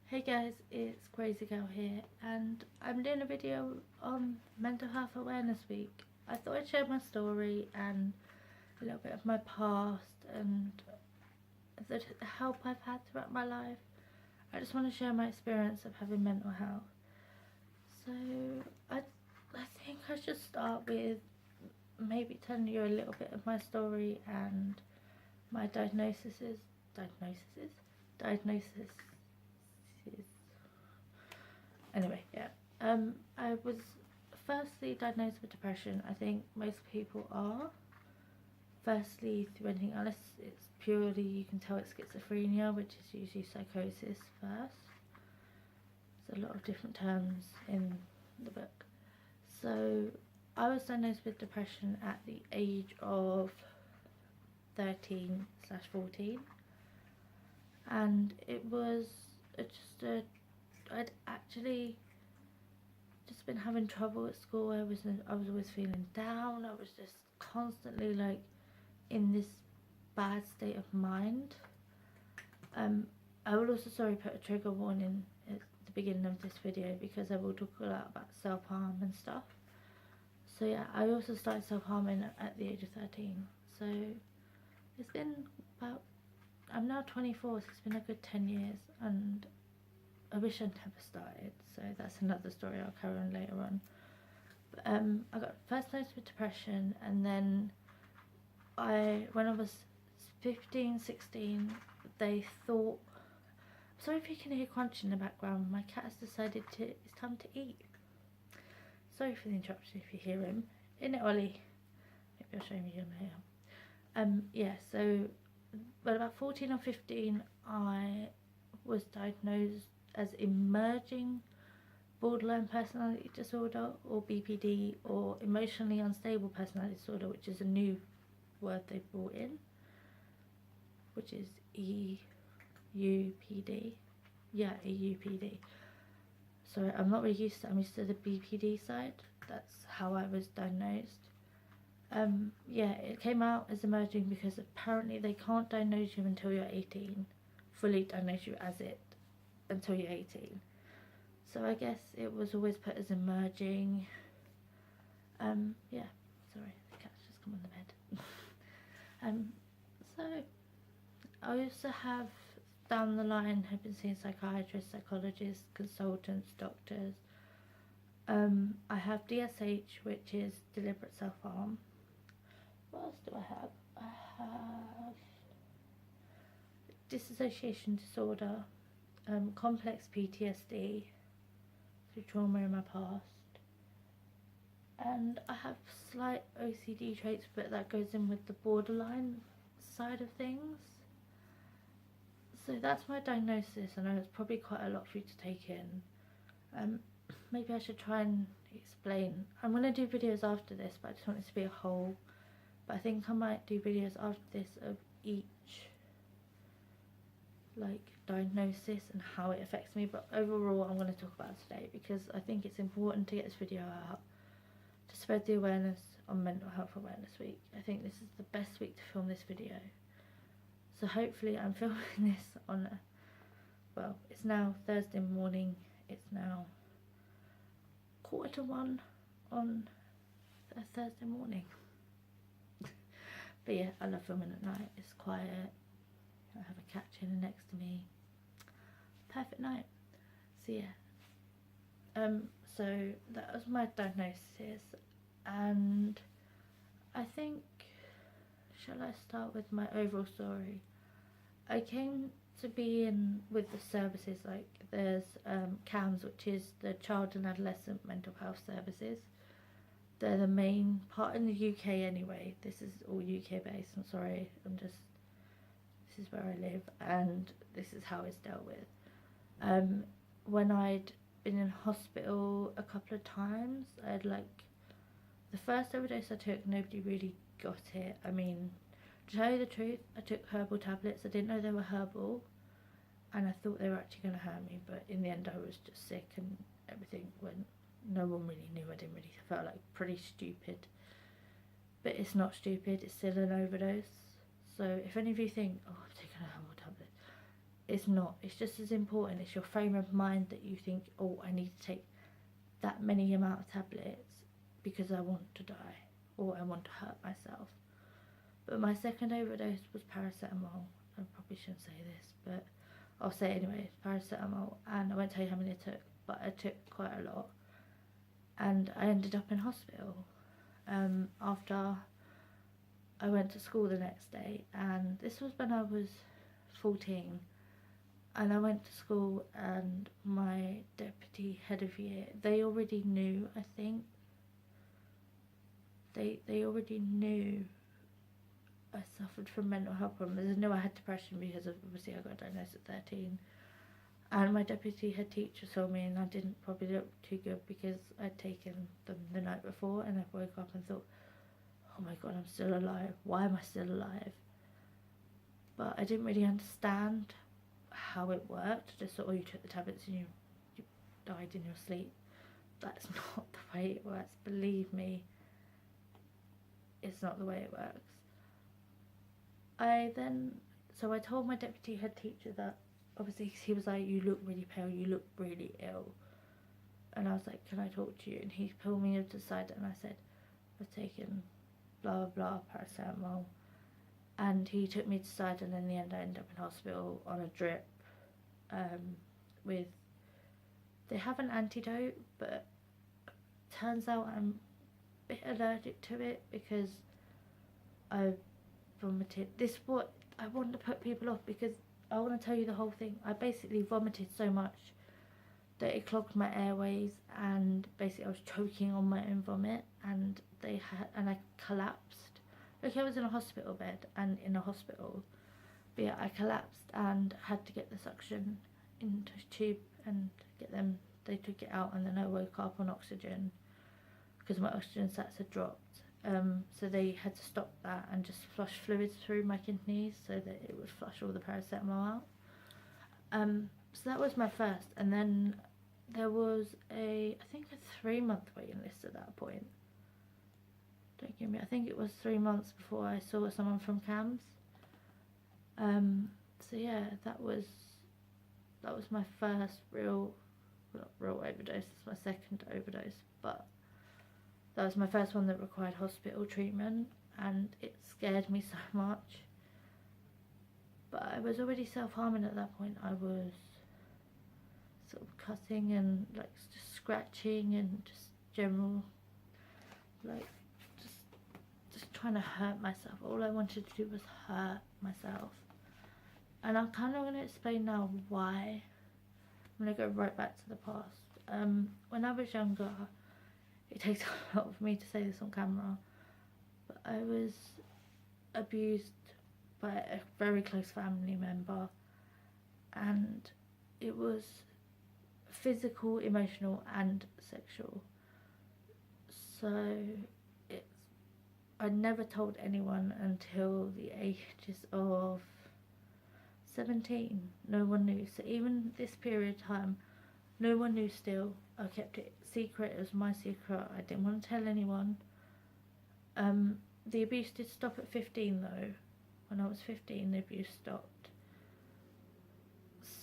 Hey guys, it's grazygal here, and I'm doing a video on Mental Health Awareness Week. I thought I'd share my story and a little bit of my past and the help I've had throughout my life. I just want to share my experience of having mental health. So I think I should start with maybe telling you a little bit of my story and my diagnosis. Anyway, yeah. I was firstly diagnosed with depression. I think most people are. Firstly, through anything else, it's purely, you can tell it's schizophrenia, which is usually psychosis first. There's a lot of different terms in the book. So I was diagnosed with depression at the age of 13/14, and it was I'd actually just been having trouble at school. I was always feeling down. I was just constantly like in this bad state of mind. I will also put a trigger warning at the beginning of this video because I will talk a lot about self-harm and stuff. So yeah, I also started self-harming at the age of 13. So it's been about, I'm now 24, so it's been a good 10 years, and I wish I'd never started, so that's another story I'll carry on later on. But, I got first diagnosed with depression, and then when I was 15, 16, they thought, sorry if you can hear crunching in the background, my cat has decided it's time to eat. Sorry for the interruption if you hear him. Isn't it, Ollie? Maybe I'll show you later. Yeah, so about 14 or 15, I was diagnosed as emerging borderline personality disorder, or BPD, or emotionally unstable personality disorder, which is a new word they brought in, which is EUPD. Yeah, EUPD. Sorry, I'm not really used to it. I'm used to the BPD side. That's how I was diagnosed. Yeah, it came out as emerging because apparently they can't diagnose you until you're 18, fully diagnose you as it until you're 18. So I guess it was always put as emerging. Yeah, sorry, the cat's just come on the bed. So I also have, down the line, have been seeing psychiatrists, psychologists, consultants, doctors. I have DSH, which is deliberate self-harm. What else do I have? I have dissociation disorder, complex PTSD through trauma in my past, and I have slight OCD traits, but that goes in with the borderline side of things. So that's my diagnosis. I know it's probably quite a lot for you to take in. Maybe I should try and explain. I'm going to do videos after this, but I just want it to be a whole. But I think I might do videos after this of each like diagnosis and how it affects me. But overall, I'm going to talk about it today because I think it's important to get this video out to spread the awareness on Mental Health Awareness Week. I think this is the best week to film this video. So hopefully I'm filming this on, well, it's now Thursday morning. It's now 1:45 on a Thursday morning. But yeah, I love filming at night. It's quiet. I have a cat chilling next to me. Perfect night. So yeah. So that was my diagnosis, and I think, shall I start with my overall story? I came to be in with the services, like there's CAMS, which is the Child and Adolescent Mental Health Services. They're the main part in the UK anyway. This is all UK based. I'm sorry, this is where I live and this is how it's dealt with. When I'd been in hospital a couple of times, I'd like, the first overdose I took, nobody really got it. I mean, to tell you the truth, I took herbal tablets. I didn't know they were herbal, and I thought they were actually going to hurt me, but in the end I was just sick and everything went, no one really knew. I felt like pretty stupid, but it's not stupid, it's still an overdose. So if any of you think, oh, I've taken a herbal tablet, It's not. It's just as important. It's your frame of mind that you think, oh, I need to take that many amount of tablets because I want to die or I want to hurt myself. But my second overdose was paracetamol. I probably shouldn't say this, but I'll say it anyway. It's paracetamol, and I won't tell you how many I took, but I took quite a lot. And I ended up in hospital after I went to school the next day, and this was when I was 14. And I went to school, and my deputy head of year, they already knew, I think. They already knew I suffered from mental health problems. They knew I had depression because obviously I got diagnosed at 13. And my deputy head teacher saw me, and I didn't probably look too good because I'd taken them the night before, and I woke up and thought, oh my god, I'm still alive. Why am I still alive? But I didn't really understand how it worked. I just thought, oh, you took the tablets and you died in your sleep. That's not the way it works. Believe me, it's not the way it works. So I told my deputy head teacher that, obviously he was like, you look really pale, you look really ill. And I was like, can I talk to you? And he pulled me to the side, and I said, I've taken blah blah paracetamol. And he took me to the side, and in the end I ended up in hospital on a drip with, they have an antidote, but turns out I'm a bit allergic to it because I vomited. This is what I want to put people off, because I want to tell you the whole thing. I basically vomited so much that it clogged my airways, and basically I was choking on my own vomit, and I collapsed. Okay, I was in a hospital bed and in a hospital, but yeah, I collapsed and had to get the suction into a tube and get them. They took it out, and then I woke up on oxygen because my oxygen sats had dropped. So they had to stop that and just flush fluids through my kidneys so that it would flush all the paracetamol out. So that was my first, and then there was I think a 3-month waiting list at that point. Don't give me, I think it was 3 months before I saw someone from CAMS. So yeah, that was my first real overdose. It's my second overdose, but that was my first one that required hospital treatment, and it scared me so much. But I was already self-harming at that point. I was sort of cutting and like just scratching and just general, like just trying to hurt myself. All I wanted to do was hurt myself. And I'm kind of going to explain now why. I'm going to go right back to the past. When I was younger, it takes a lot for me to say this on camera, but I was abused by a very close family member, and it was physical, emotional and sexual. So I never told anyone until the ages of 17. No one knew. So even this period of time, no one knew still. I kept it secret. It was my secret. I didn't want to tell anyone. The abuse did stop at 15 though. When I was 15, the abuse stopped.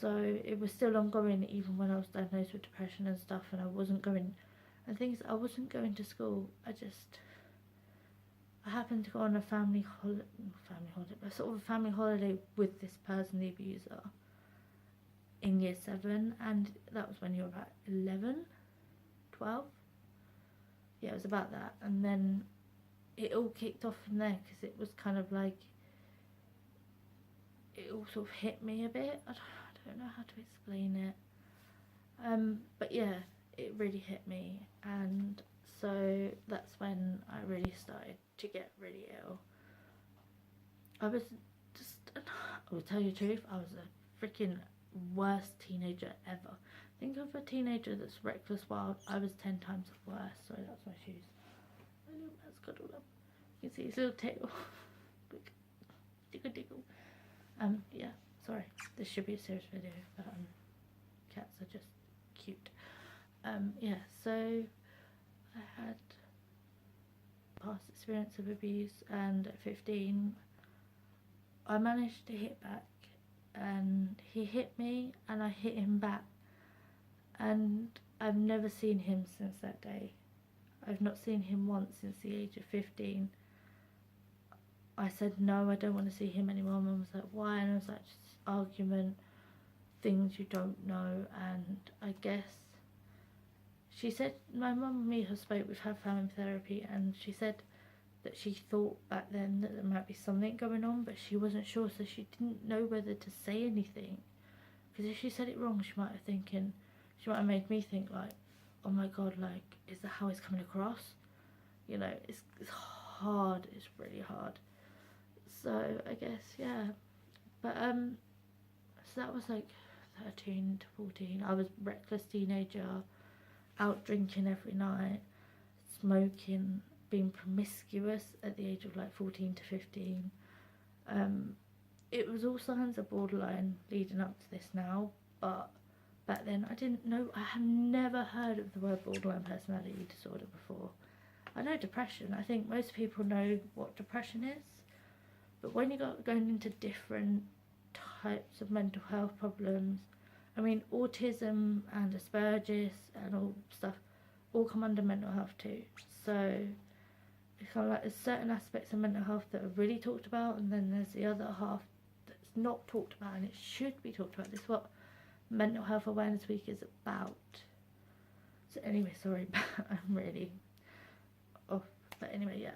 So it was still ongoing even when I was diagnosed with depression and stuff, and I wasn't going, and things, I wasn't going to school. I happened to go on a family holiday with this person, the abuser, in year 7, and that was when you were about 11, 12. Yeah, it was about that. And then it all kicked off from there, because it was kind of like, it all sort of hit me a bit. I don't know how to explain it. But yeah, it really hit me, and so that's when I really started to get really ill. I will tell you the truth, I was a freaking worst teenager ever. Think of a teenager that's reckless wild. I was 10 times worse. Sorry, that's my shoes. My little man's cuddled up. You can see his little tail. Tickle. Yeah, sorry. This should be a serious video, but cats are just cute. Yeah, so I had past experience of abuse, and at 15 I managed to hit back and he hit me and I hit him back, and I've never seen him since that day. I've not seen him once since the age of 15. I said no, I don't want to see him anymore. Mum was like, why? And I was like, just argument, things you don't know. And I guess she said, my mum and me have spoke, we've had family therapy, and she said that she thought back then that there might be something going on, but she wasn't sure, so she didn't know whether to say anything, because if she said it wrong, she might have made me think like, oh my god, like, is that how it's coming across? You know, it's hard, it's really hard. So I guess, yeah, but so that was like 13 to 14. I was a reckless teenager, out drinking every night, smoking, being promiscuous at the age of like 14 to 15. It was all signs of borderline leading up to this now, but back then I didn't know. I have never heard of the word borderline personality disorder before. I know depression. I think most people know what depression is, but when you got going into different types of mental health problems, I mean, autism and Asperger's and all stuff all come under mental health too. So it's kind of like there's certain aspects of mental health that are really talked about, and then there's the other half that's not talked about, and it should be talked about. This is what Mental Health Awareness Week is about. So anyway, sorry, I'm really off. But anyway, yeah,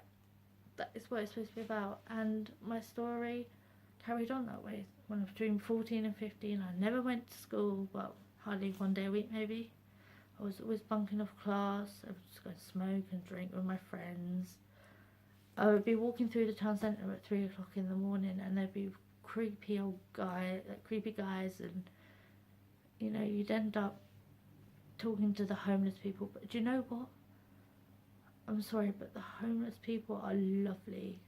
that is what it's supposed to be about. And my story carried on that way. When I was between 14 and 15, I never went to school, well, hardly one day a week maybe. I was always bunking off class. I would just go smoke and drink with my friends. I would be walking through the town centre at 3 o'clock in the morning, and there'd be creepy guys, and you know, you'd end up talking to the homeless people. But do you know what? I'm sorry, but the homeless people are lovely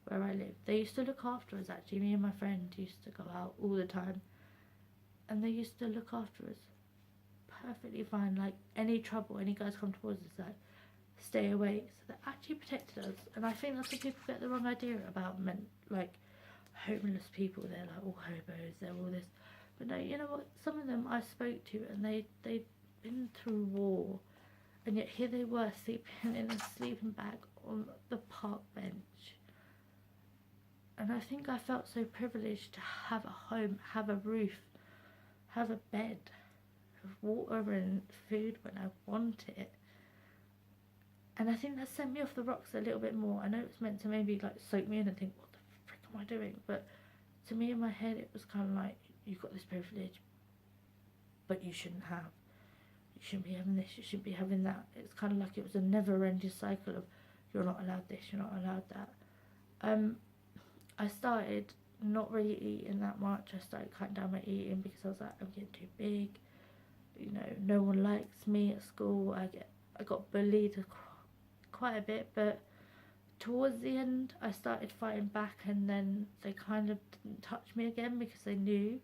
where I live. They used to look after us, actually. Me and my friend used to go out all the time, and they used to look after us perfectly fine. Like, any trouble, any guys come towards us, like, stay away. So they actually protected us. And I think that's what people get the wrong idea about men, like homeless people. They're like all hobos, they're all this. But no, you know what? Some of them I spoke to, and they'd been through war, and yet here they were sleeping in a sleeping bag on the park bench. And I think I felt so privileged to have a home, have a roof, have a bed, have water and food when I want it. And I think that sent me off the rocks a little bit more. I know it was meant to maybe like soak me in and think, what the frick am I doing? But to me in my head, it was kind of like, you've got this privilege, but you shouldn't have. You shouldn't be having this, you shouldn't be having that. It's kind of like it was a never-ending cycle of, you're not allowed this, you're not allowed that. I started not really eating that much. I started cutting down my eating because I was like, I'm getting too big. You know, no one likes me at school. I got bullied quite a bit, but towards the end I started fighting back, and then they kind of didn't touch me again because they knew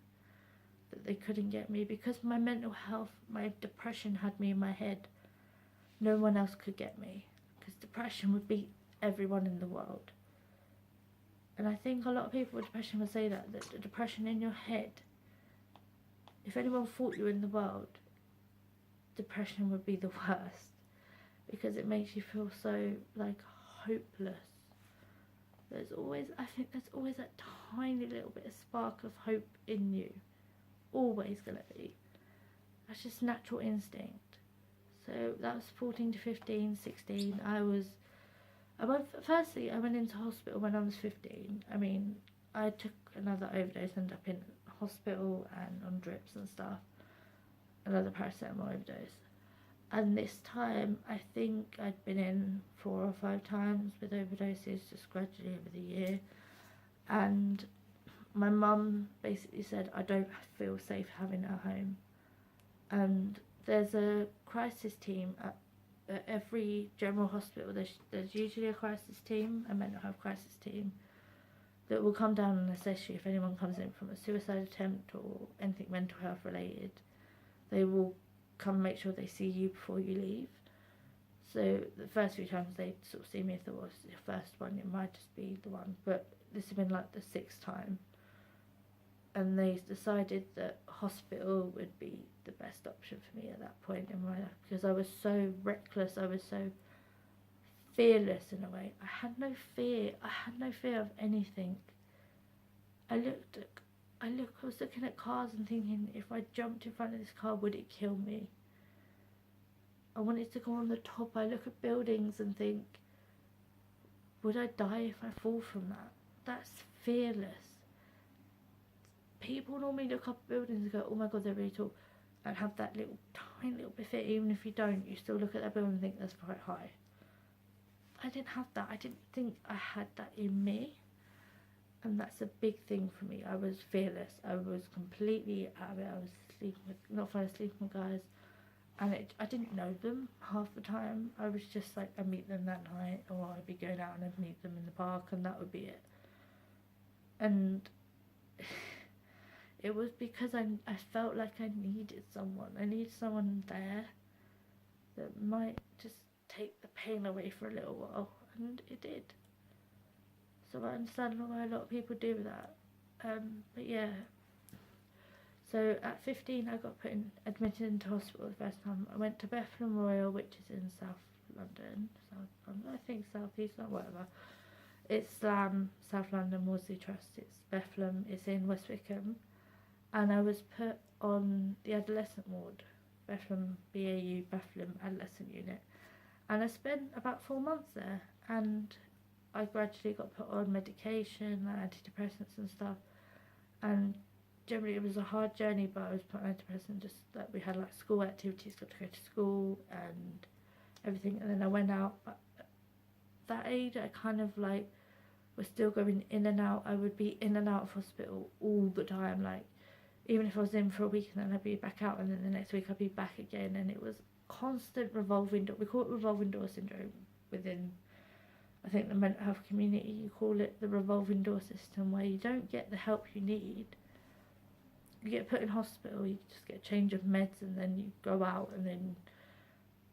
that they couldn't get me, because my mental health, my depression had me in my head. No one else could get me, because depression would beat everyone in the world. And I think a lot of people with depression would say that the depression in your head, if anyone fought you in the world, depression would be the worst, because it makes you feel so like hopeless. I think there's always that tiny little bit of spark of hope in you, always gonna be. That's just natural instinct. So that was 14 to 15, 16. I went into hospital when I was 15. I mean, I took another overdose, ended up in hospital and on drips and stuff. Another paracetamol overdose. And this time, I think I'd been in 4 or 5 times with overdoses, just gradually over the year. And my mum basically said, I don't feel safe having her home. And there's a crisis team at every general hospital. There's usually a crisis team, a mental health crisis team, that will come down and assess you if anyone comes in from a suicide attempt or anything mental health related. They will come make sure they see you before you leave. So the first few times they sort of see me, if it was the first one, it might just be the one, but this has been like the 6th time. and they decided that hospital would be the best option for me at that point in my life, because I was so reckless, I was so fearless in a way. I had no fear of anything. I was looking at cars and thinking, if I jumped in front of this car, would it kill me? I wanted to go on the top. I look at buildings and think, would I die if I fall from that? That's fearless. People normally look up at buildings and go, oh my god, they're really tall, and have that little tiny little bit of fear. Even if you don't, you still look at that building and think that's quite high. I didn't have that. I didn't think I had that in me, and that's a big thing for me. I was fearless. I was completely out of it. I was not falling asleep with guys, and I didn't know them half the time. I was just like, I'd meet them that night, or I'd be going out and I'd meet them in the park, and that would be it. And it was because I felt like I needed someone. I needed someone there that might just take the pain away for a little while, and it did. So I understand why a lot of people do that. But yeah. So at 15, I got admitted into hospital the first time. I went to Bethlem Royal, which is in South London. I think South East, or whatever. It's South London Wolseley Trust. It's Bethlem. It's in West Wickham. And I was put on the adolescent ward, Bethlem BAU, Bethlem Adolescent Unit. And I spent about 4 months there, and I gradually got put on medication, antidepressants and stuff. And generally it was a hard journey, but I was put on antidepressants, just that we had like school activities, got to go to school and everything. And then I went out, but at that age I kind of like was still going in and out. I would be in and out of hospital all the time, like even if I was in for a week and then I'd be back out, and then the next week I'd be back again. And it was constant revolving door. We call it revolving door syndrome within, I think, the mental health community. You call it the revolving door system, where you don't get the help you need. You get put in hospital, you just get a change of meds, and then you go out, and then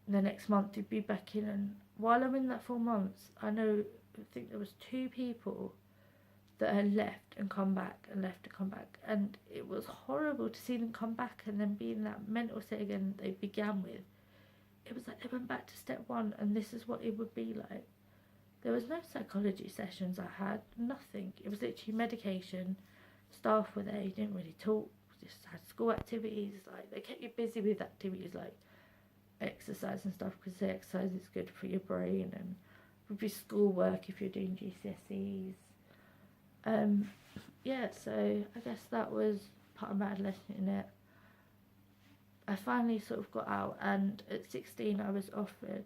the next month you'd be back in. And while I'm in that 4 months, I think there was 2 people that had left and come back, and left and come back, and it was horrible to see them come back and then be in that mental state again they began with. It was like they went back to step 1, and this is what it would be like. There was no psychology sessions I had, nothing. It was literally medication. Staff were there, you didn't really talk, just had school activities. Like, they kept you busy with activities like exercise and stuff, because the exercise is good for your brain, and would be schoolwork if you're doing GCSEs. Yeah, so I guess that was part of my adolescence in it. I finally sort of got out, and at 16 I was offered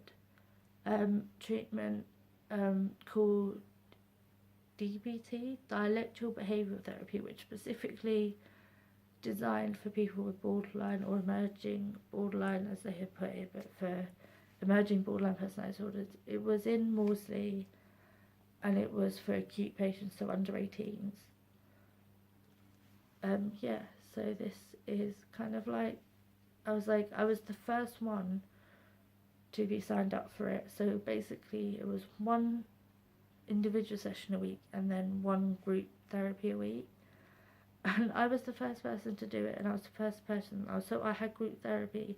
treatment called DBT, dialectical behavioural therapy, which specifically designed for people with borderline or emerging borderline, as they had put it, but for emerging borderline personality disorders. It was in Wolseley, and it was for acute patients, so under 18s. Yeah, so this is kind of like, I was the first one to be signed up for it. So basically it was 1 individual session a week, and then 1 group therapy a week. And I was the first person to do it, and I was the first person. So I had group therapy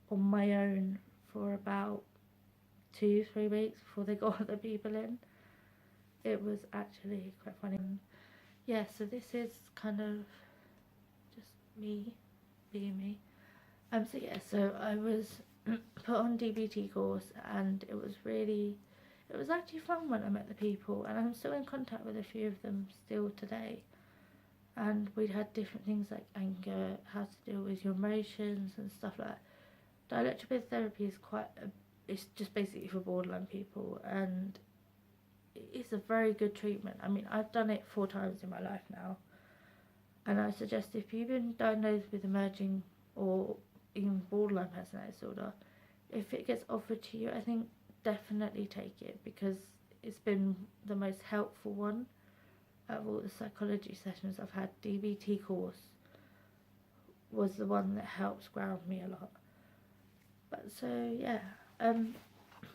on my own for about 2-3 weeks before they got other people in. It was actually quite funny. Yeah, so this is kind of just me being me. So yeah, so I was put on DBT course, and it was actually fun when I met the people, and I'm still in contact with a few of them still today. And we'd had different things like anger, how to deal with your emotions and stuff like that. Dialectical therapy is it's just basically for borderline people, and it's a very good treatment. I mean, I've done it 4 times in my life now, and I suggest if you've been diagnosed with emerging or even borderline personality disorder, if it gets offered to you, I think definitely take it, because it's been the most helpful one out of all the psychology sessions I've had. DBT course was the one that helps ground me a lot. But so yeah, the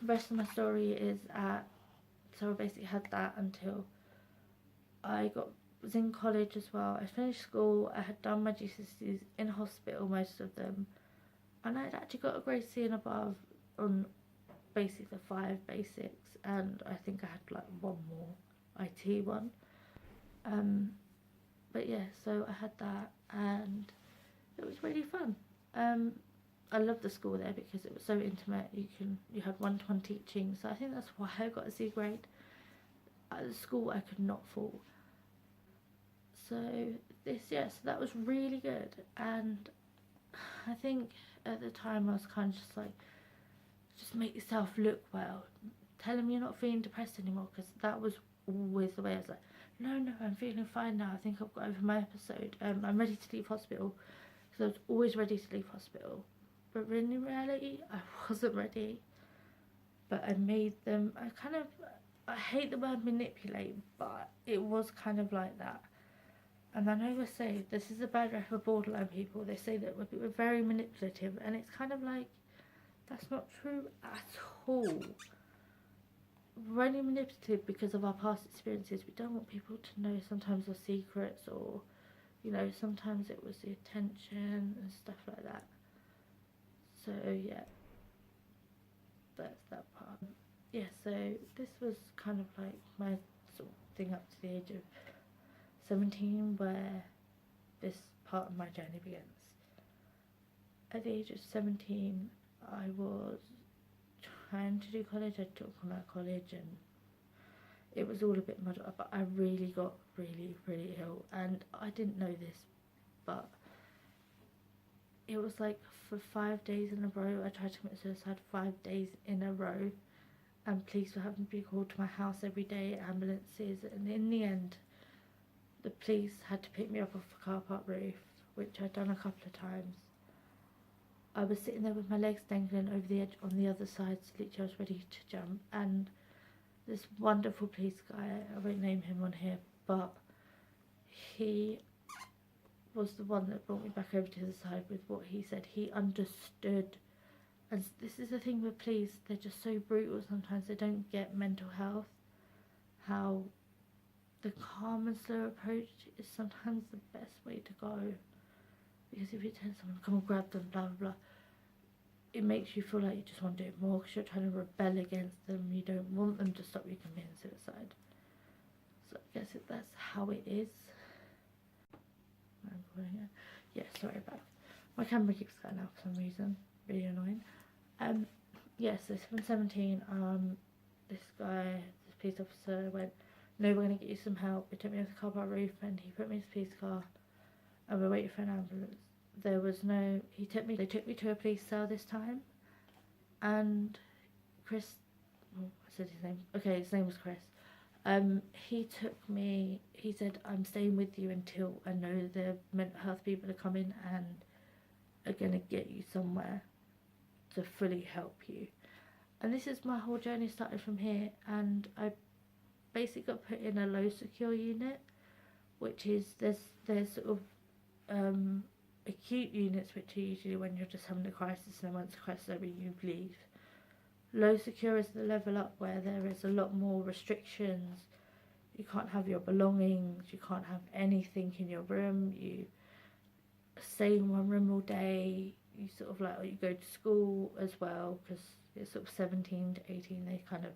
rest of my story is so I basically had that until I was in college as well. I finished school, I had done my GCSEs in hospital, most of them, and I'd actually got a grade C and above on basically the 5 basics, and I think I had like one more IT one. But yeah, so I had that, and it was really fun. I loved the school there because it was so intimate. You had one-to-one teaching, so I think that's why I got a C grade. At the school, I could not fall. So so that was really good, and I think at the time I was kind of just like, just make yourself look well. Tell them you're not feeling depressed anymore, because that was always the way. I was like, no, I'm feeling fine now. I think I've got over my episode. I'm ready to leave hospital, because I was always ready to leave hospital. But in reality, I wasn't ready. But I made them, I hate the word manipulate, but it was kind of like that. And I know they say this is a bad rep for borderline people. They say that we're very manipulative, and it's kind of like, that's not true at all. We're only manipulative because of our past experiences. We don't want people to know sometimes our secrets, or, you know, sometimes it was the attention and stuff like that. So yeah, that's that part. Yeah, so this was kind of like my sort of thing up to the age of 17, where this part of my journey begins. At the age of 17, I was trying to do college. I took on that college, and it was all a bit muddled up, but I really got really ill, and I didn't know this, but it was like for 5 days in a row I tried to commit suicide. 5 days in a row, and police were having to be called to my house every day, ambulances, and in the end the police had to pick me up off the car park roof, which I'd done a couple of times. I was sitting there with my legs dangling over the edge on the other side, so literally I was ready to jump, and this wonderful police guy, I won't name him on here, but he was the one that brought me back over to the side with what he said. He understood. And this is the thing with police, they're just so brutal sometimes. They don't get mental health, how the calm and slow approach is sometimes the best way to go. Because if you tell someone, come and grab them, blah blah blah, it makes you feel like you just want to do it more, because you're trying to rebel against them. You don't want them to stop you committing suicide. So I guess that's how it is. Yeah, sorry about that. My camera keeps cutting out for some reason. Really annoying. Yes, so from 17, this police officer went, no, we're going to get you some help. He took me off the car park roof, and he put me in his police car, and we're waiting for an ambulance. There was no, they took me to a police cell this time, and Chris, oh, I said his name, okay, his name was Chris. He said, I'm staying with you until I know the mental health people are coming and are going to get you somewhere to fully help you. And this is my whole journey started from here, and I basically got put in a low secure unit, which is, there's sort of acute units, which are usually when you're just having a crisis, and once the crisis is over, you leave. Low secure is the level up where there is a lot more restrictions. You can't have your belongings, you can't have anything in your room, you stay in one room all day, you sort of like, or you go to school as well, because it's sort of 17 to 18, they kind of,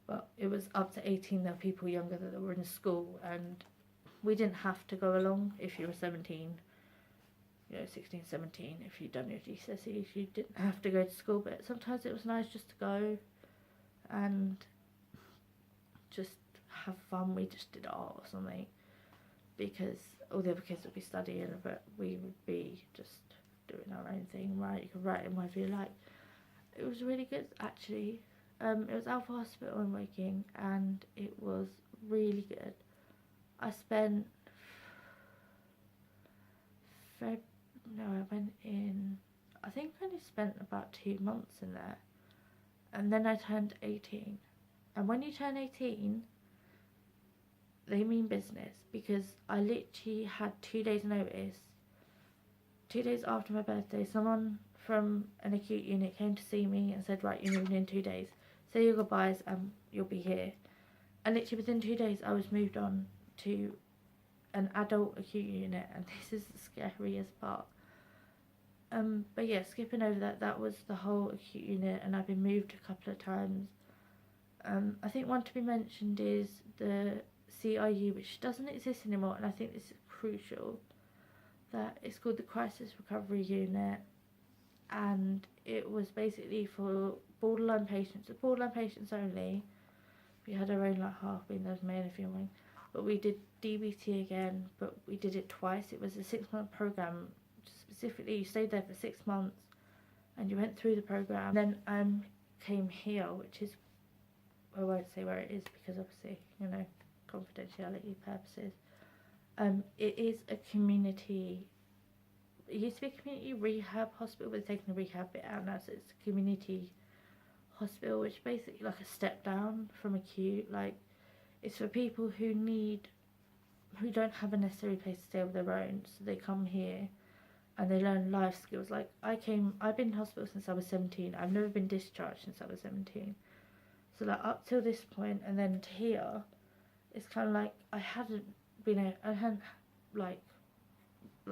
well, it was up to 18, there were people younger that were in school, and we didn't have to go along if you were 17, you know, 16, 17, if you'd done your GCSEs, you didn't have to go to school, but sometimes it was nice just to go and just have fun. We just did art or something, because all the other kids would be studying, but we would be just doing our own thing, right? You could write in whatever you like. It was really good, actually. It was Alpha Hospital in Waking, and it was really good. I spent I went in, I think I only spent about 2 months in there, and then I turned 18. And when you turn 18, they mean business, because I literally had 2 days notice. 2 days after my birthday, someone from an acute unit came to see me and said, right, you're moving in 2 days, say your goodbyes and you'll be here. And literally within 2 days I was moved on to an adult acute unit, and this is the scariest part. But yeah, skipping over that, that was the whole acute unit, and I've been moved a couple of times. I think one to be mentioned is the CIU, which doesn't exist anymore, and I think this is crucial, that it's called the Crisis Recovery Unit, and it was basically for borderline patients only. We had our own like half being there was male and female, but we did DBT again, but we did it twice. It was a 6-month program. Specifically, you stayed there for 6 months and you went through the program. Then came here, which is, I won't say where it is because obviously, you know, confidentiality purposes. It is a community, it used to be a community rehab hospital, but they're taking the rehab bit out now, so it's a community hospital, which is basically like a step down from acute. Like, it's for people who don't have a necessary place to stay of their own, so they come here and they learn life skills. Like, I've been in hospital since I was 17. I've never been discharged since I was 17. So like up till this point, and then to here, it's kind of like I hadn't like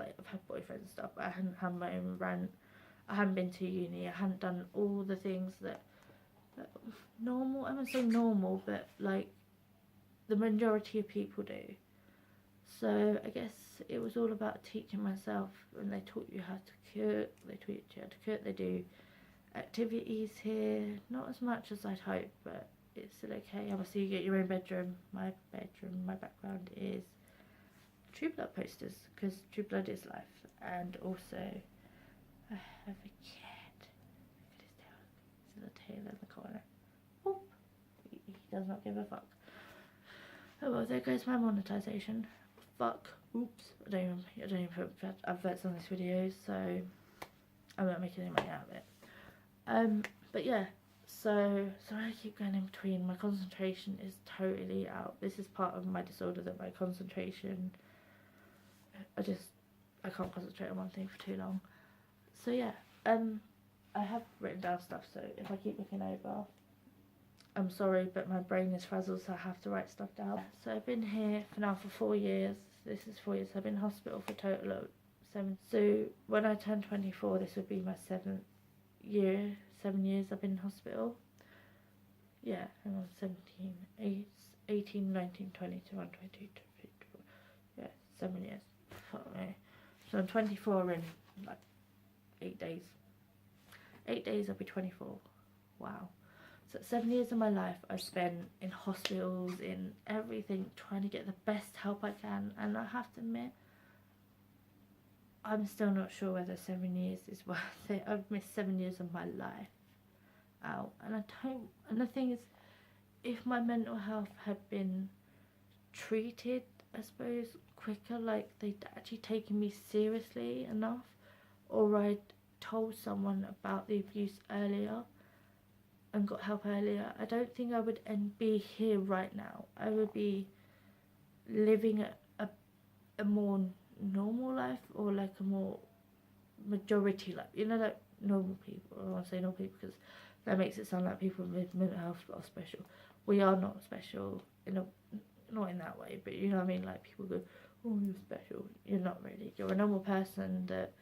I've had boyfriends and stuff, but I hadn't had my own rent. I hadn't been to uni. I hadn't done all the things that normal, I wouldn't say normal, but like the majority of people do. So I guess it was all about teaching myself, and they taught you how to cook, they do activities here, not as much as I'd hope, but it's still okay. Obviously you get your own bedroom. My background is True Blood posters, because True Blood is life. And also I have a cat. Look at his tail. See the tail in the corner. Whoop. He does not give a fuck. Oh well, there goes my monetization. Fuck. Oops. I don't even put adverts on this video, so I'm not making any money out of it. But yeah, so sorry I keep going in between. My concentration is totally out. This is part of my disorder, that my concentration, I can't concentrate on one thing for too long. So yeah, I have written down stuff, so if I keep looking over, I'm sorry, but my brain is frazzled, so I have to write stuff down. So I've been here for 4 years. This is 4 years. I've been in hospital for a total of 7. So when I turn 24, this would be my 7th year. 7 years I've been in hospital. Yeah, hang on, 17, 18, 19, 20, 21, 22, 23, 24. Yeah, 7 years. Fuck me. So I'm 24 in like 8 days. 8 days I'll be 24. Wow. So 7 years of my life I've spent in hospitals, in everything, trying to get the best help I can. And I have to admit, I'm still not sure whether 7 years is worth it. I've missed 7 years of my life out. And the thing is, if my mental health had been treated, I suppose, quicker, like they'd actually taken me seriously enough, or I'd told someone about the abuse earlier and got help earlier, I don't think I would be here right now. I would be living a more normal life, or like a more majority life, you know, like normal people. I want to say normal people because that makes it sound like people with mental health are special. We are not special, not in that way, but you know what I mean. Like, people go, oh, you're special. You're not really. You're a normal person that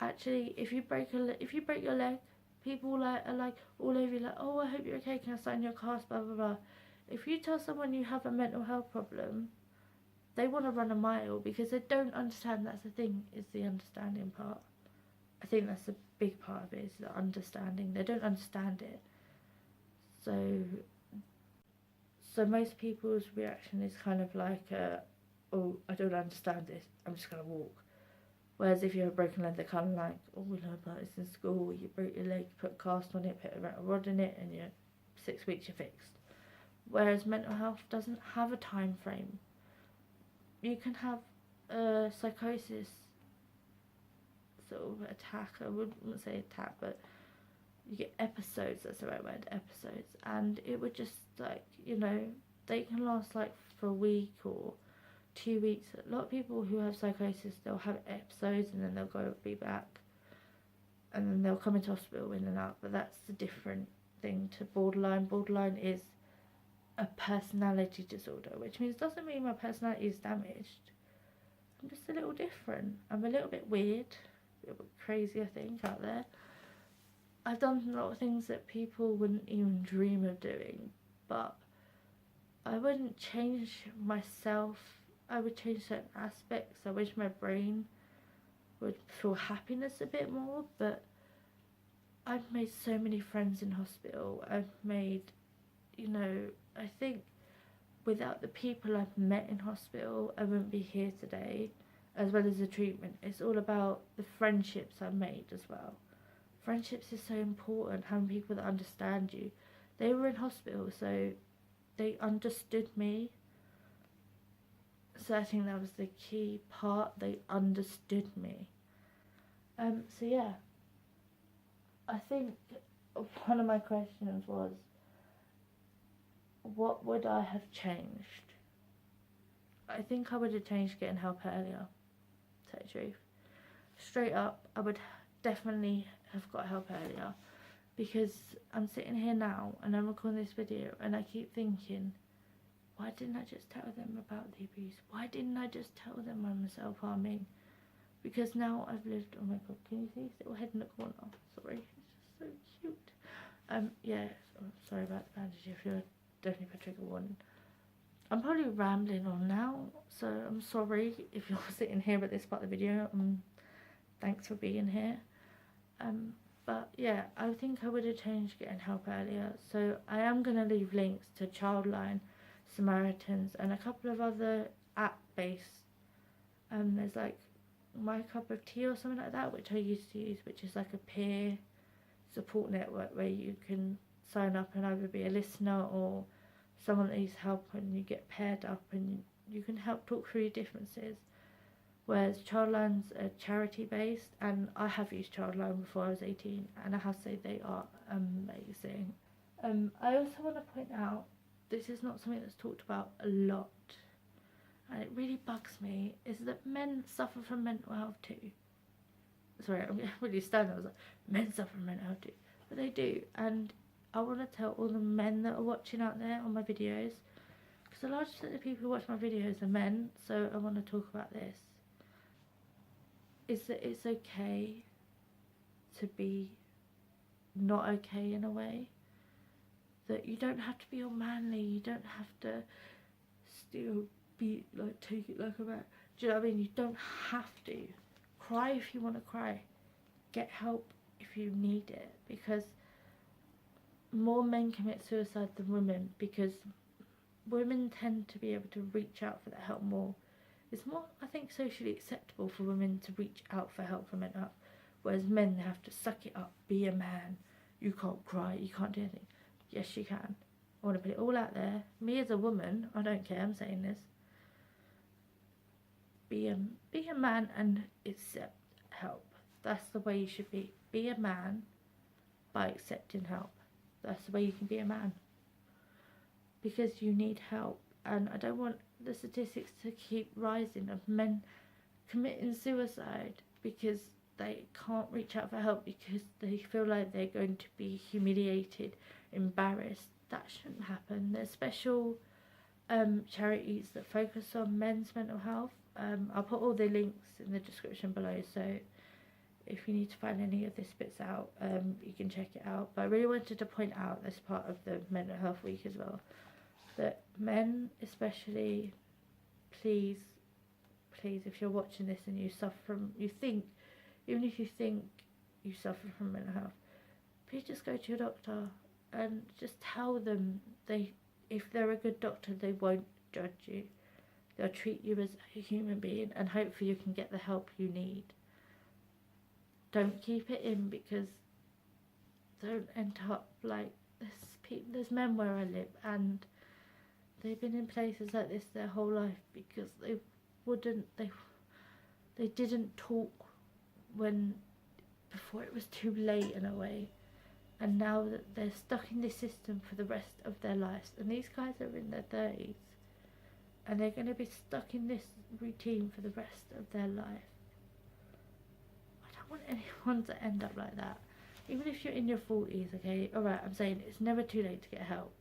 actually, if you break your leg, people are like all over you, like, oh, I hope you're okay, can I sign your cast, blah blah blah. If you tell someone you have a mental health problem, they want to run a mile, because they don't understand. That's the thing, is the understanding part. I think that's a big part of it, is the understanding. They don't understand it. So most people's reaction is kind of like, oh, I don't understand this, I'm just going to walk. Whereas if you have a broken leg, they're kind of like, oh, we know about this in school. You broke your leg, put a cast on it, put a metal rod in it, and 6 weeks you're fixed. Whereas mental health doesn't have a time frame. You can have a psychosis sort of attack. I wouldn't say attack, but you get episodes, that's the right word, episodes. And it would just, like, they can last like for a week or 2 weeks. A lot of people who have psychosis, they'll have episodes and then they'll be back, and then they'll come into hospital in and out. But that's the different thing to borderline. Borderline is a personality disorder, which means doesn't mean my personality is damaged. I'm just a little different. I'm a little bit weird, a little bit crazy, I think, out there. I've done a lot of things that people wouldn't even dream of doing, but I wouldn't change myself. I would change certain aspects. I wish my brain would feel happiness a bit more, but I've made so many friends in hospital. I've made, you know, I think without the people I've met in hospital, I wouldn't be here today, as well as the treatment. It's all about the friendships I've made as well. Friendships is so important, having people that understand you. They were in hospital, so they understood me. So I think that was the key part. They understood me. So yeah, I think one of my questions was, what would I have changed? I think I would have changed getting help earlier, to tell you the truth. Straight up, I would definitely have got help earlier, because I'm sitting here now and I'm recording this video and I keep thinking, why didn't I just tell them about the abuse? Why didn't I just tell them I'm self-harming? Because now I've lived, oh my god, can you see his little head in the corner? Sorry, he's just so cute. Yeah, sorry about the bandage, if you're definitely for trigger warning. I'm probably rambling on now, so I'm sorry if you're sitting here at this part of the video. Thanks for being here. But yeah, I think I would have changed getting help earlier. So I am going to leave links to Childline, Samaritans, and a couple of other app-based. There's like My Cup of Tea or something like that, which I used to use, which is like a peer support network where you can sign up and either be a listener or someone that needs help, and you get paired up and you can help talk through your differences. Whereas Childline's charity based, and I have used Childline before I was 18, and I have to say they are amazing. I also want to point out, this is not something that's talked about a lot, and it really bugs me, is that men suffer from mental health too. Sorry, I'm really stunned. I was like, men suffer from mental health too, but they do. And I want to tell all the men that are watching out there on my videos, because the largest percent of the people who watch my videos are men, so I want to talk about this. Is that it's okay to be not okay in a way. That you don't have to be all manly, you don't have to still be like, take it like a man. Do you know what I mean? You don't have to. Cry if you want to cry. Get help if you need it, because more men commit suicide than women, because women tend to be able to reach out for that help more. It's more, I think, socially acceptable for women to reach out for help for mental health, whereas men, they have to suck it up, be a man. You can't cry, you can't do anything. Yes, you can. I want to put it all out there. Me as a woman, I don't care, I'm saying this. Be a man and accept help. That's the way you should be. Be a man by accepting help. That's the way you can be a man. Because you need help. And I don't want the statistics to keep rising of men committing suicide because they can't reach out for help, because they feel like they're going to be humiliated, embarrassed. That shouldn't happen. There's special charities that focus on men's mental health. I'll put all the links in the description below, so if you need to find any of this bits out, you can check it out. But I really wanted to point out, as part of the mental health week as well, that men especially, please, if you're watching this and you suffer from, even if you think you suffer from mental health, please just go to your doctor and just tell them, if they're a good doctor, they won't judge you. They'll treat you as a human being, and hopefully you can get the help you need. Don't keep it in, because don't end up like there's men where I live, and they've been in places like this their whole life because they didn't talk before it was too late in a way, and now that they're stuck in this system for the rest of their lives, and these guys are in their 30s and they're going to be stuck in this routine for the rest of their life. I don't want anyone to end up like that. Even if you're in your 40s, okay, alright, I'm saying it's never too late to get help,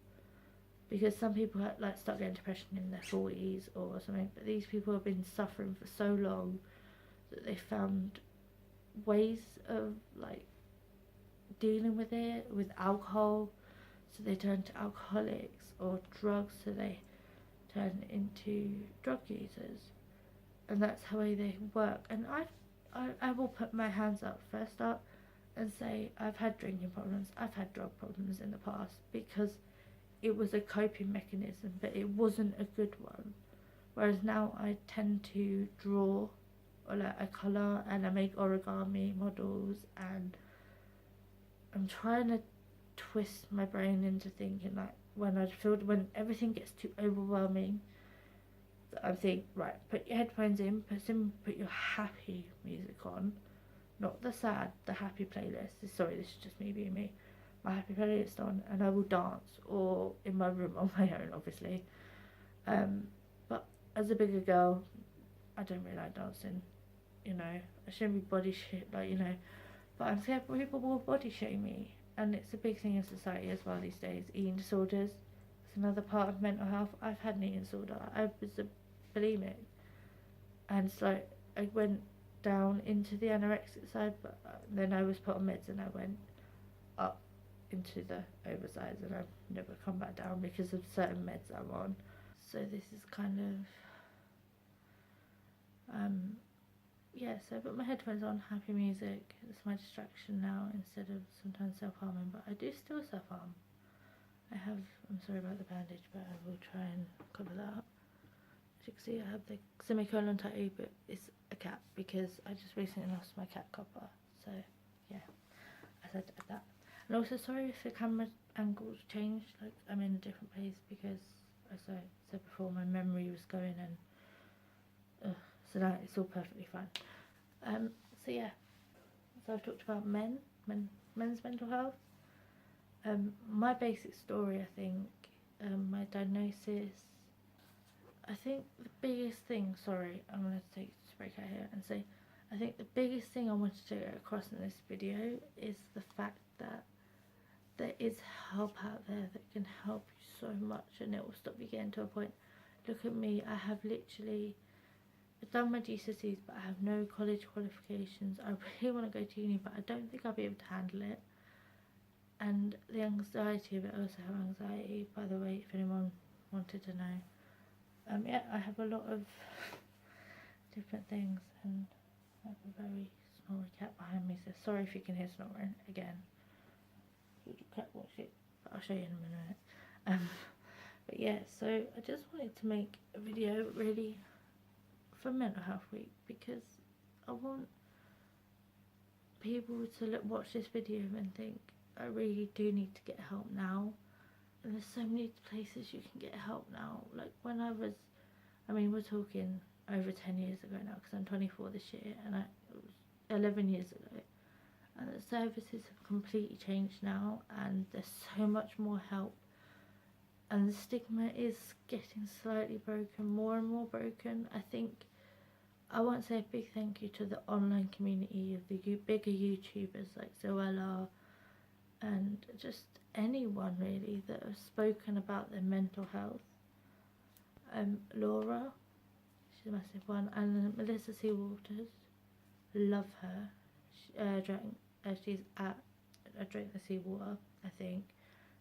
because some people like start getting depression in their 40s or something, but these people have been suffering for so long that they found ways of like dealing with it with alcohol, so they turn to alcoholics, or drugs, so they turn into drug users, and that's how they work. And I will put my hands up first up and say I've had drinking problems, I've had drug problems in the past, because it was a coping mechanism, but it wasn't a good one. Whereas now I tend to draw, or like I colour, and I make origami models, and I'm trying to twist my brain into thinking like when everything gets too overwhelming, I'm thinking, right, put your headphones in, put your happy music on, not the sad, the happy playlist. Sorry, this is just me being me. My happy playlist on, and I will dance, or in my room on my own, obviously. But as a bigger girl, I don't really like dancing. You know, I shouldn't be body shit, like, you know. But I'm scared people will body shame me, and it's a big thing in society as well these days. Eating disorders, it's another part of mental health. I've had an eating disorder. I was a bulimic, and it's like I went down into the anorexic side, but then I was put on meds, and I went up into the oversize, and I've never come back down because of certain meds I'm on. So this is kind of yeah, so I put my headphones on, happy music, it's my distraction now instead of sometimes self-harming, but I do still self-harm. I'm sorry about the bandage, but I will try and cover that up. As you can see, I have the semicolon tattoo, but it's a cat because I just recently lost my cat Copper, so yeah, I said that. And also, sorry if the camera angles changed, like I'm in a different place because, as I said before, my memory was going, and so now it's all perfectly fine. So yeah, so I've talked about men's mental health. My basic story, I think, my diagnosis. I think the biggest thing, sorry, I'm going to take a break out here and say, I think the biggest thing I wanted to get across in this video is the fact that there is help out there that can help you so much, and it will stop you getting to a point. Look at me, I have literally done my GCSEs, but I have no college qualifications. I really want to go to uni, but I don't think I'll be able to handle it. And the anxiety of it, I also have anxiety, by the way, if anyone wanted to know. Yeah, I have a lot of different things, and I have a very snory cat behind me, so sorry if you can hear snoring again. Cat watch it, but I'll show you in a minute. But yeah, so I just wanted to make a video really for Mental Health Week, because I want people to watch this video and think, I really do need to get help now. And there's so many places you can get help now. Like when I was, I mean, we're talking over 10 years ago now, because I'm 24 this year, and it was 11 years ago. And the services have completely changed now, and there's so much more help. And the stigma is getting slightly broken, more and more broken. I think I want to say a big thank you to the online community of the bigger YouTubers like Zoella, and just anyone really that have spoken about their mental health. Laura, she's a massive one, and Melissa C. Waters, love her. She's at I Drink the Seawater, I think.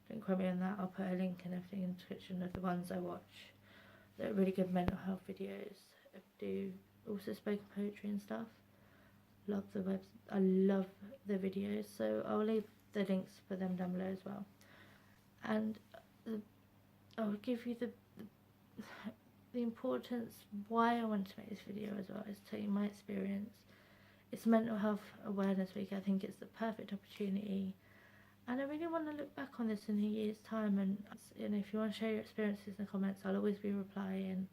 Don't quote me on that. I'll put a link and everything in the description of the ones I watch. They're really good mental health videos. I do also spoken poetry and stuff. Love the webs. I love the videos, so I'll leave the links for them down below as well. And I'll give you the importance why I wanted to make this video as well, is tell you my experience. It's Mental Health Awareness Week. I think it's the perfect opportunity, and I really want to look back on this in a year's time, and if you want to share your experiences in the comments, I'll always be replying.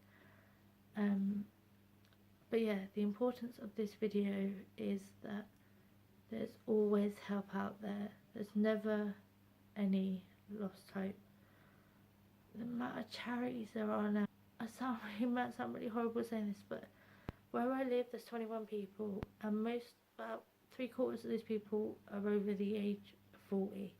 But yeah, the importance of this video is that there's always help out there. There's never any lost hope. The amount of charities there are now, I sound really horrible saying this, but where I live there's 21 people, and about 3/4 of these people are over the age of 40.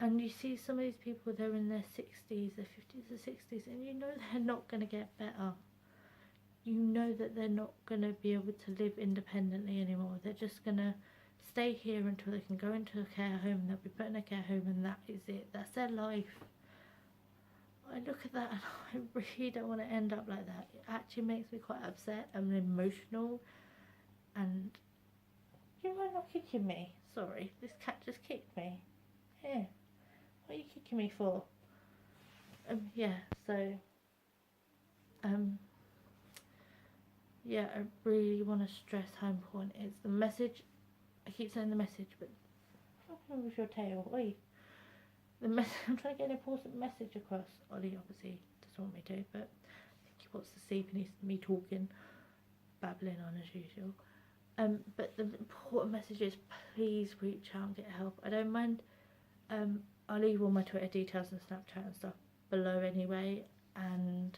And you see some of these people, they're in their 60s, their 50s or 60s, and you know they're not going to get better. You know that they're not going to be able to live independently anymore. They're just going to stay here until they can go into a care home. They'll be put in a care home, and that is it. That's their life. I look at that and I really don't want to end up like that. It actually makes me quite upset and emotional. And you might not kicking me. Sorry, this cat just kicked me. Here, what are you kicking me for? Yeah, so yeah, I really want to stress how important it is. The message, I keep saying the message, but what's wrong with your tail? Oi. I'm trying to get an important message across. Ollie obviously doesn't want me to, but I think he wants to see me talking, babbling on as usual. But the important message is please reach out and get help. I don't mind. I'll leave all my Twitter details and Snapchat and stuff below anyway, and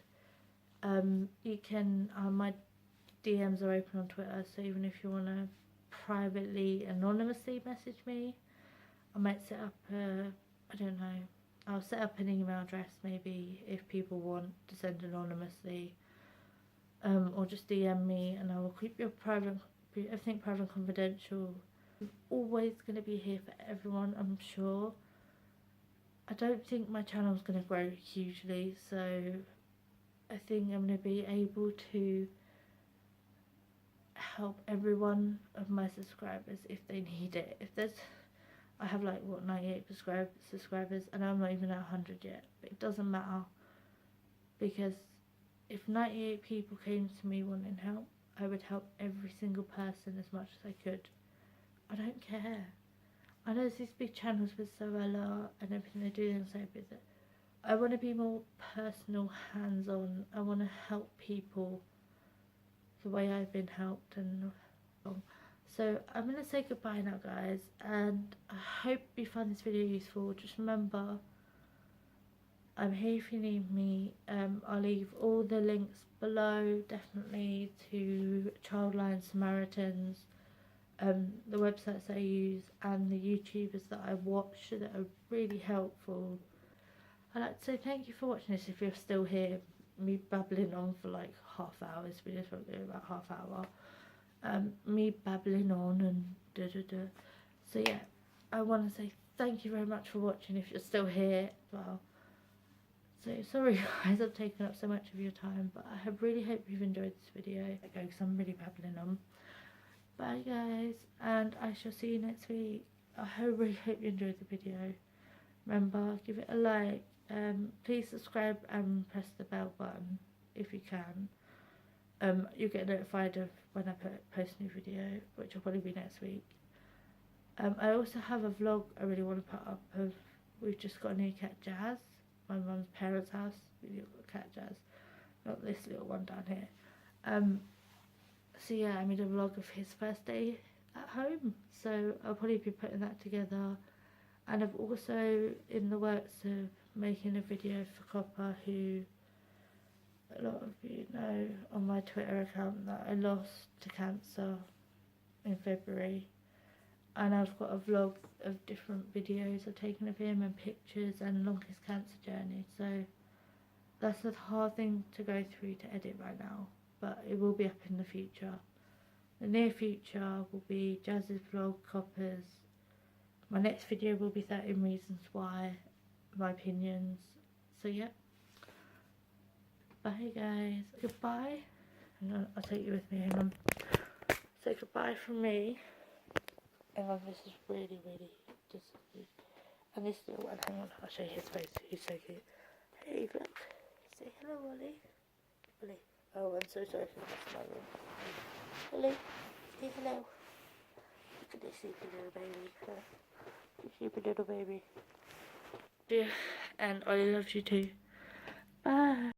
you can. My DMs are open on Twitter, so even if you want to privately, anonymously message me, I might set up I don't know, I'll set up an email address maybe if people want to send anonymously, or just DM me, and I will keep everything private and confidential. I'm always going to be here for everyone, I'm sure. I don't think my channel is going to grow hugely, so I think I'm going to be able to help every of my subscribers if they need it. If there's, I have like what, 98 subscribers, and I'm not even at 100 yet, but it doesn't matter, because if 98 people came to me wanting help, I would help every single person as much as I could. I don't care. I know there's these big channels with Zoella and everything they do, and so big that I want to be more personal, hands-on. I want to help people the way I've been helped. And so I'm going to say goodbye now, guys, and I hope you found this video useful. Just remember, I'm here if you need me. I'll leave all the links below, definitely, to Childline Samaritans, the websites I use, and the YouTubers that I watch that are really helpful. I'd like to say thank you for watching this if you're still here. Me babbling on for like half hour. This video's probably about half hour. Me babbling on and So yeah, I want to say thank you very much for watching if you're still here. Well, so sorry guys, I've taken up so much of your time, but I really hope you've enjoyed this video. Okay, because I'm really babbling on. Bye guys, and I shall see you next week. I really hope you enjoyed the video. Remember, give it a like. Please subscribe and press the bell button if you can. You'll get notified of when I post a new video, which will probably be next week. I also have a vlog I really want to put up of, we've just got a new cat, Jazz, my mum's parents' house. We've got a cat, Jazz, not this little one down here. So yeah, I made a vlog of his first day at home, so I'll probably be putting that together. And I've also in the works of making a video for Copper, who a lot of you know on my Twitter account that I lost to cancer in February. And I've got a vlog of different videos I've taken of him and pictures and along his cancer journey. So that's a hard thing to go through to edit right now, but it will be up in the future. The near future will be Jazz's vlog, Copper's. My next video will be 13 reasons why, my opinions. So yeah. Bye guys. Goodbye. Hang on, I'll take you with me, hang on. So goodbye from me. Hang on, this is really just. And this little one, hang on, I'll show you his face. He's so cute. Hey, look. Say hello, Ollie. Ollie. Oh, I'm so sorry for messing my room. Ollie, say hello. Look at this sleepy little baby. Sleepy little baby. Yeah, and Ollie loves you too. Bye.